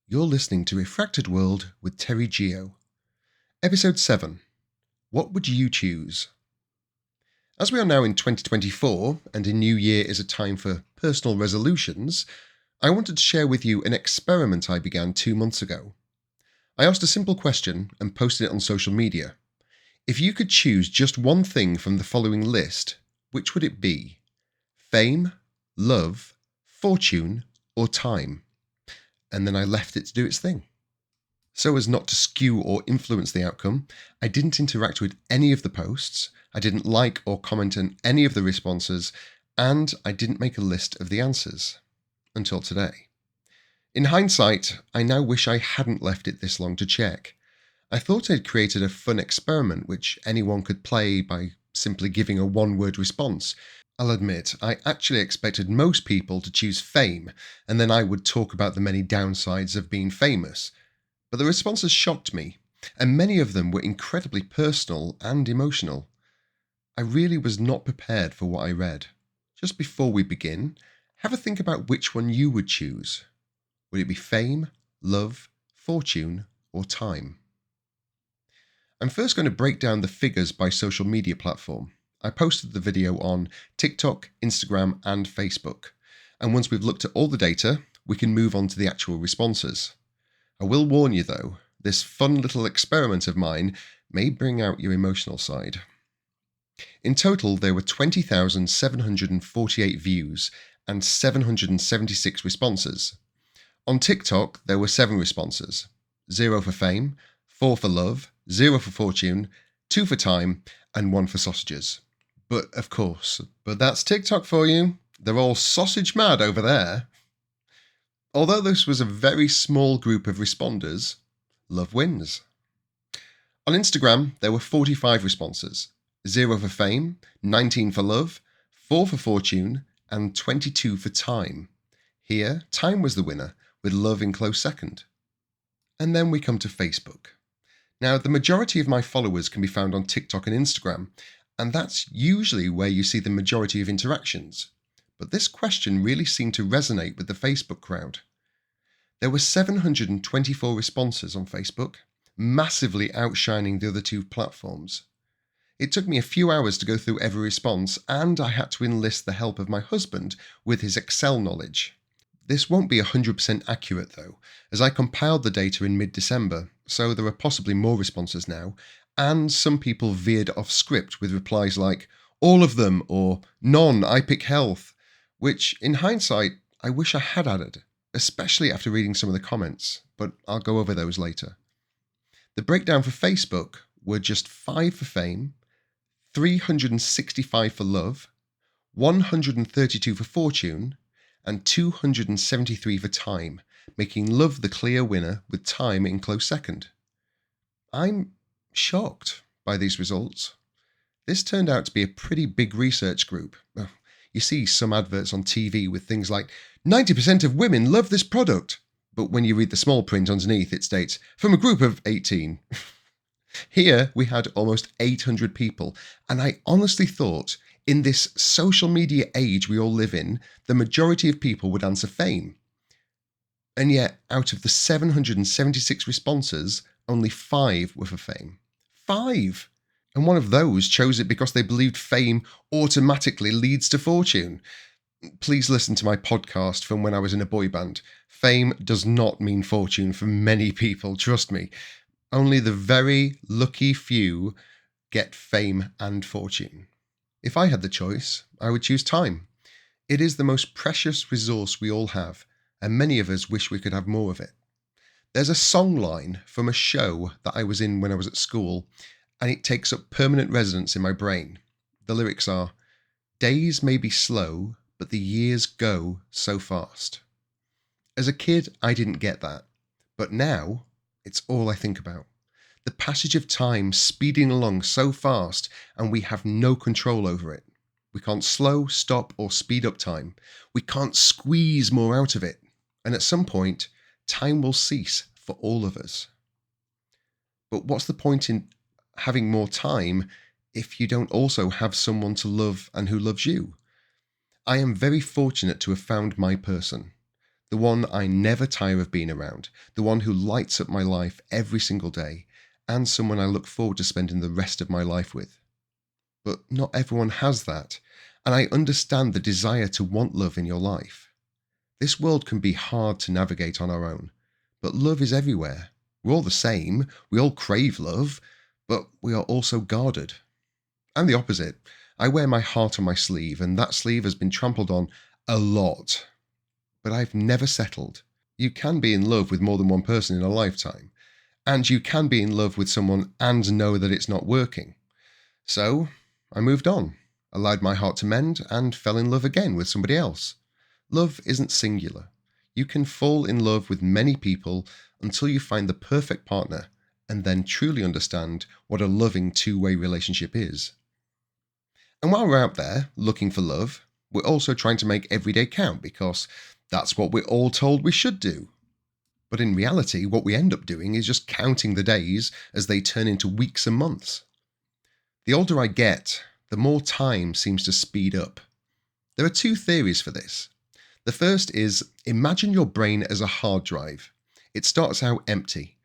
You're listening to Refracted World with Terry Geo. Episode 7. What would you choose? As we are now in 2024 and a new year is a time for personal resolutions, I wanted to share with you an experiment I began 2 months ago. I asked a simple question and posted it on social media. If you could choose just one thing from the following list, which would it be? Fame, love, fortune, or time? And then I left it to do its thing. So as not to skew or influence the outcome, I didn't interact with any of the posts, I didn't like or comment on any of the responses, and I didn't make a list of the answers. Until today. In hindsight, I now wish I hadn't left it this long to check. I thought I'd created a fun experiment which anyone could play by simply giving a one-word response. I'll admit, I actually expected most people to choose fame, and then I would talk about the many downsides of being famous. But the responses shocked me, and many of them were incredibly personal and emotional. I really was not prepared for what I read. Just before we begin, have a think about which one you would choose. Would it be fame, love, fortune, or time? I'm first going to break down the figures by social media platform. I posted the video on TikTok, Instagram, and Facebook. And once we've looked at all the data, we can move on to the actual responses. I will warn you though, this fun little experiment of mine may bring out your emotional side. In total, there were 20,748 views and 776 responses. On TikTok, there were 7 responses. 0 for fame, 4 for love, 0 for fortune, 2 for time, and 1 for sausages. But that's TikTok for you. They're all sausage mad over there. Although this was a very small group of responders, love wins. On Instagram, there were 45 responses. 0 for fame, 19 for love, 4 for fortune, and 22 for time. Here, time was the winner, with love in close second. And then we come to Facebook. Now, the majority of my followers can be found on TikTok and Instagram, and that's usually where you see the majority of interactions. But this question really seemed to resonate with the Facebook crowd. There were 724 responses on Facebook, massively outshining the other 2 platforms. It took me a few hours to go through every response, and I had to enlist the help of my husband with his Excel knowledge. This won't be 100% accurate though, as I compiled the data in mid-December, so there are possibly more responses now, and some people veered off script with replies like, all of them, or none, I pick health, which in hindsight, I wish I had added, especially after reading some of the comments, but I'll go over those later. The breakdown for Facebook were just 5 for fame, 365 for love, 132 for fortune, and 273 for time, making love the clear winner with time in close second. I'm shocked by these results. This turned out to be a pretty big research group. You see some adverts on TV with things like 90% of women love this product, but when you read the small print underneath it states, from a group of 18. Here we had almost 800 people, and I honestly thought in this social media age we all live in, the majority of people would answer fame. And yet, out of the 776 responses, only 5 were for fame. 5! And one of those chose it because they believed fame automatically leads to fortune. Please listen to my podcast from when I was in a boy band. Fame does not mean fortune for many people, trust me. Only the very lucky few get fame and fortune. If I had the choice, I would choose time. It is the most precious resource we all have, and many of us wish we could have more of it. There's a song line from a show that I was in when I was at school, and it takes up permanent residence in my brain. The lyrics are, days may be slow, but the years go so fast. As a kid, I didn't get that, but now it's all I think about. The passage of time speeding along so fast, and we have no control over it. We can't slow, stop, or speed up time. We can't squeeze more out of it. And at some point, time will cease for all of us. But what's the point in having more time if you don't also have someone to love and who loves you? I am very fortunate to have found my person. the one I never tire of being around, the one who lights up my life every single day, and someone I look forward to spending the rest of my life with. But not everyone has that, and I understand the desire to want love in your life. This world can be hard to navigate on our own, but love is everywhere. We're all the same, we all crave love, but we are also guarded. I'm the opposite. I wear my heart on my sleeve, and that sleeve has been trampled on a lot. But I've never settled. You can be in love with more than one person in a lifetime, and you can be in love with someone and know that it's not working. So I moved on, allowed my heart to mend, and fell in love again with somebody else. Love isn't singular. You can fall in love with many people until you find the perfect partner and then truly understand what a loving two-way relationship is. And while we're out there looking for love, we're also trying to make every day count because that's what we're all told we should do. But in reality, what we end up doing is just counting the days as they turn into weeks and months. The older I get, the more time seems to speed up. There are two theories for this. The first is, imagine your brain as a hard drive. It starts out empty,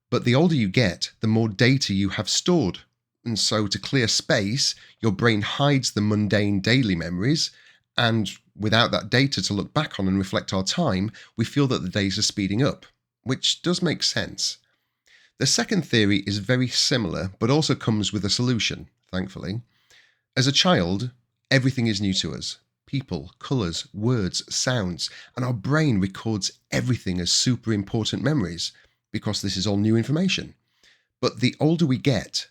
but the older you get, the more data you have stored. And so to clear space, your brain hides the mundane daily memories, and without that data to look back on and reflect our time, we feel that the days are speeding up, which does make sense. The second theory is very similar, but also comes with a solution, thankfully. As a child, everything is new to us. People, colours, words, sounds, and our brain records everything as super important memories because this is all new information. But the older we get,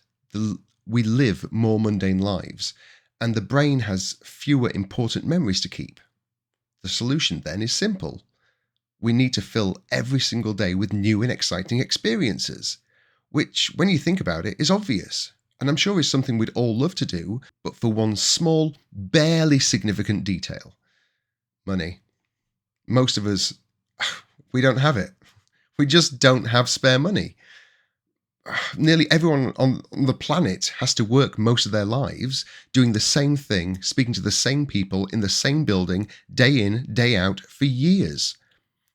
we live more mundane lives, and the brain has fewer important memories to keep. The solution then is simple. We need to fill every single day with new and exciting experiences, which, when you think about it, is obvious. And I'm sure is something we'd all love to do, but for one small, barely significant detail. Money. Most of us, we don't have it. We just don't have spare money. Nearly everyone on the planet has to work most of their lives doing the same thing, speaking to the same people in the same building, day in, day out, for years.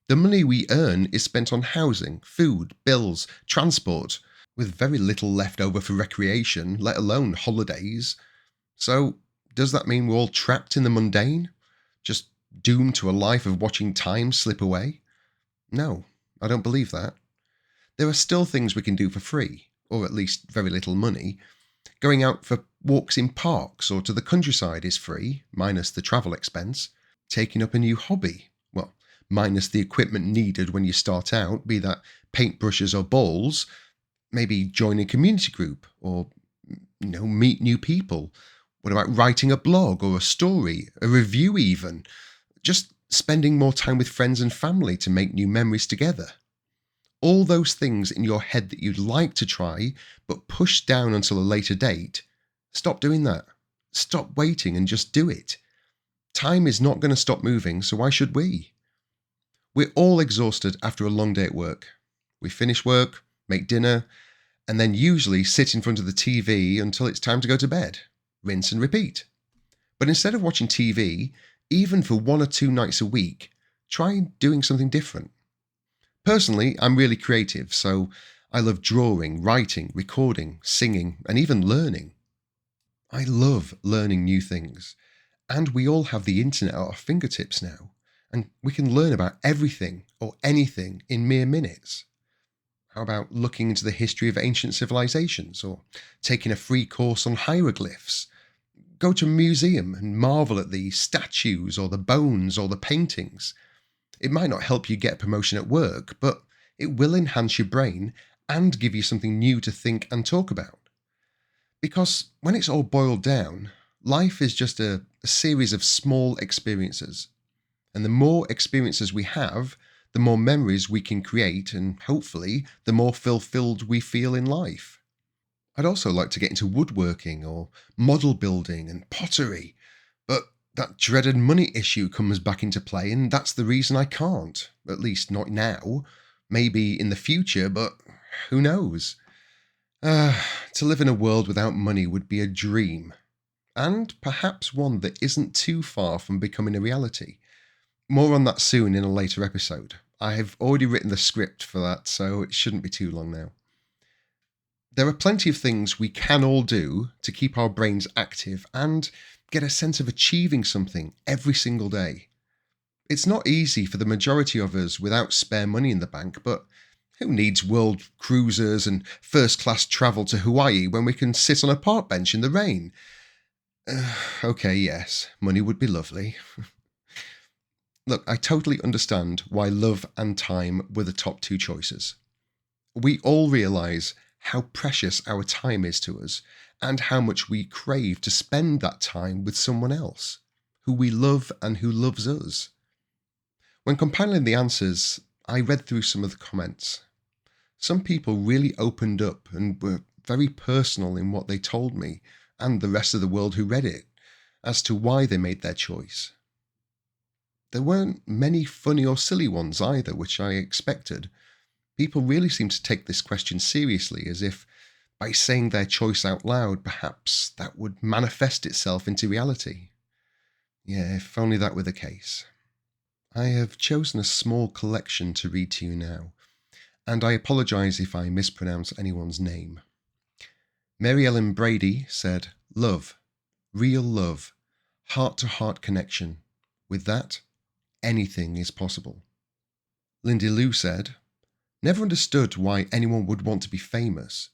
The money we earn is spent on housing, food, bills, transport, with very little left over for recreation, let alone holidays. So, does that mean we're all trapped in the mundane? Just doomed to a life of watching time slip away? No, I don't believe that. There are still things we can do for free, or at least very little money. Going out for walks in parks or to the countryside is free, minus the travel expense. Taking up a new hobby, well, minus the equipment needed when you start out, be that paintbrushes or balls. Maybe join a community group or, meet new people. What about writing a blog or a story, a review even? Just spending more time with friends and family to make new memories together. All those things in your head that you'd like to try, but push down until a later date, stop doing that. Stop waiting and just do it. Time is not going to stop moving, so why should we? We're all exhausted after a long day at work. We finish work, make dinner, and then usually sit in front of the TV until it's time to go to bed. Rinse and repeat. But instead of watching TV, even for 1 or 2 nights a week, try doing something different. Personally, I'm really creative, so I love drawing, writing, recording, singing, and even learning. I love learning new things, and we all have the internet at our fingertips now, and we can learn about everything or anything in mere minutes. How about looking into the history of ancient civilizations, or taking a free course on hieroglyphs? Go to a museum and marvel at the statues or the bones or the paintings. It might not help you get a promotion at work, but it will enhance your brain and give you something new to think and talk about. Because when it's all boiled down, life is just a series of small experiences. And the more experiences we have, the more memories we can create, and hopefully, the more fulfilled we feel in life. I'd also like to get into woodworking or model building and pottery, but that dreaded money issue comes back into play, and that's the reason I can't. At least not now. Maybe in the future, but who knows? To live in a world without money would be a dream, and perhaps one that isn't too far from becoming a reality. More on that soon in a later episode. I have already written the script for that, so it shouldn't be too long now. There are plenty of things we can all do to keep our brains active and get a sense of achieving something every single day. It's not easy for the majority of us without spare money in the bank, but who needs world cruisers and first-class travel to Hawaii when we can sit on a park bench in the rain? Okay, yes, money would be lovely. Look, I totally understand why love and time were the top two choices. We all realise how precious our time is to us and how much we crave to spend that time with someone else who we love and who loves us. When compiling the answers, I read through some of the comments. Some people really opened up and were very personal in what they told me and the rest of the world who read it as to why they made their choice. There weren't many funny or silly ones either, which I expected. People really seemed to take this question seriously, as if by saying their choice out loud, perhaps that would manifest itself into reality. Yeah, if only that were the case. I have chosen a small collection to read to you now, and I apologise if I mispronounce anyone's name. Mary Ellen Brady said, "Love, real love, heart-to-heart connection. With that, anything is possible." Lindy Lou said, "Never understood why anyone would want to be famous,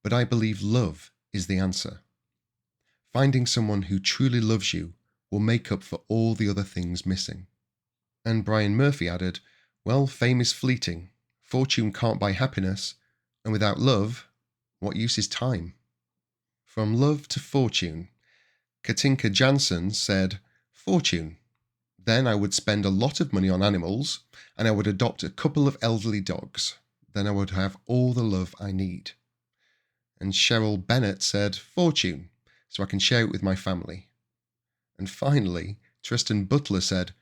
but I believe love is the answer. Finding someone who truly loves you will make up for all the other things missing." And Brian Murphy added, "Well, fame is fleeting. Fortune can't buy happiness. And without love, what use is time?" From love to fortune, Katinka Jansen said, "Fortune. Then I would spend a lot of money on animals, and I would adopt a couple of elderly dogs. Then I would have all the love I need." And Cheryl Bennett said, "Fortune, so I can share it with my family." And finally, Tristan Butler said,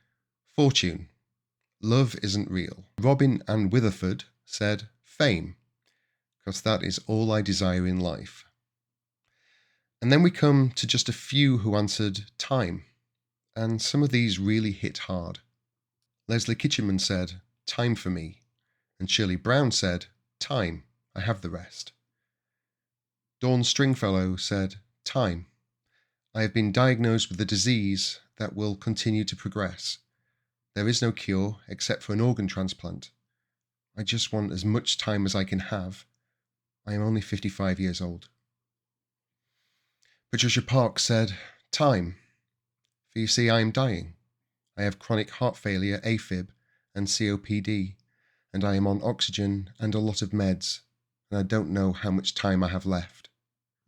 "Fortune. Love isn't real." Robin Ann Witherford said, "Fame, because that is all I desire in life." And then we come to just a few who answered time, and some of these really hit hard. Leslie Kitchenman said, "Time for me." And Shirley Brown said, "Time, I have the rest." Dawn Stringfellow said, "Time. I have been diagnosed with a disease that will continue to progress. There is no cure except for an organ transplant. I just want as much time as I can have. I am only 55 years old." Patricia Park said, "Time. For you see, I am dying. I have chronic heart failure, AFib, and COPD, and I am on oxygen and a lot of meds, and I don't know how much time I have left."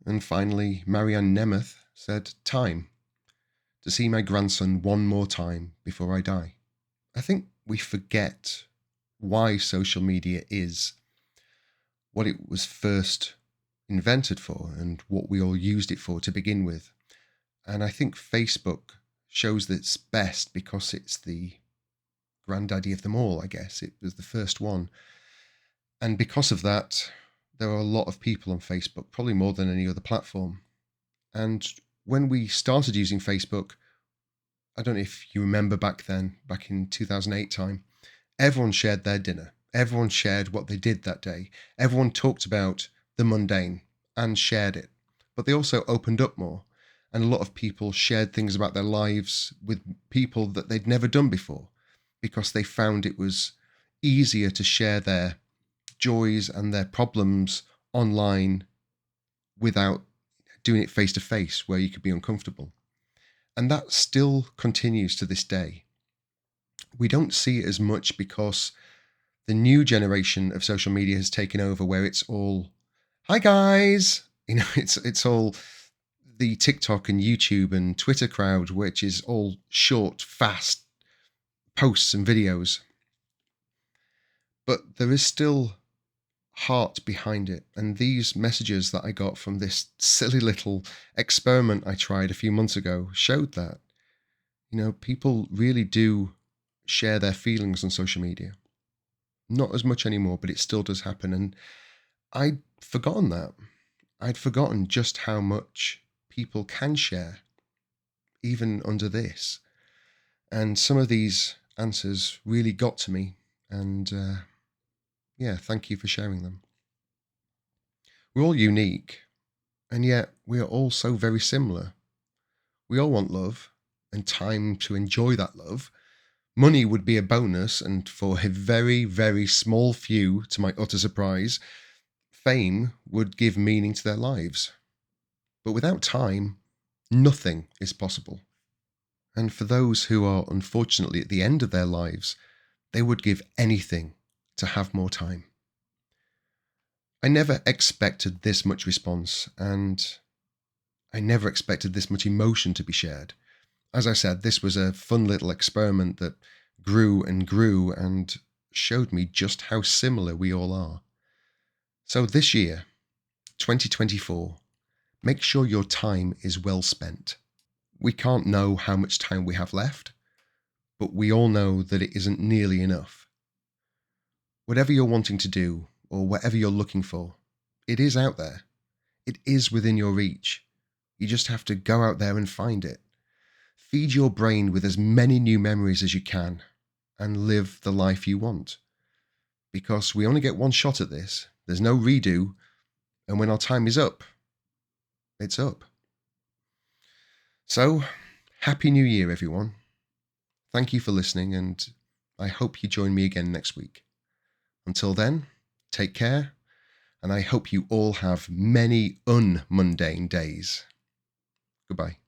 And finally, Marianne Nemeth said, "Time. To see my grandson one more time before I die." I think we forget why social media is what it was first invented for and what we all used it for to begin with. And I think Facebook shows that it's best because it's the granddaddy of them all, I guess. It was the first one. And because of that, there are a lot of people on Facebook, probably more than any other platform. And when we started using Facebook, I don't know if you remember back then, back in 2008 time, everyone shared their dinner. Everyone shared what they did that day. Everyone talked about the mundane and shared it. But they also opened up more. And a lot of people shared things about their lives with people that they'd never done before because they found it was easier to share their joys and their problems online without doing it face to face where you could be uncomfortable. And that still continues to this day. We don't see it as much because the new generation of social media has taken over where it's all, "Hi guys," it's all the TikTok and YouTube and Twitter crowd, which is all short, fast posts and videos. But there is still heart behind it. And these messages that I got from this silly little experiment I tried a few months ago showed that, people really do share their feelings on social media. Not as much anymore, but it still does happen. And I'd forgotten that. I'd forgotten just how much people can share, even under this. And some of these answers really got to me, and thank you for sharing them. We're all unique, and yet we are all so very similar. We all want love and time to enjoy that love. Money would be a bonus, and for a very, very small few, to my utter surprise, fame would give meaning to their lives. But without time, nothing is possible. And for those who are unfortunately at the end of their lives, they would give anything to have more time. I never expected this much response, and I never expected this much emotion to be shared. As I said, this was a fun little experiment that grew and showed me just how similar we all are. So this year, 2024, make sure your time is well spent. We can't know how much time we have left, but we all know that it isn't nearly enough. Whatever you're wanting to do, or whatever you're looking for, it is out there. It is within your reach. You just have to go out there and find it. Feed your brain with as many new memories as you can and live the life you want. Because we only get one shot at this. There's no redo. And when our time is up, it's up. So, Happy New Year, everyone. Thank you for listening, and I hope you join me again next week. Until then, take care, and I hope you all have many unmundane days. Goodbye.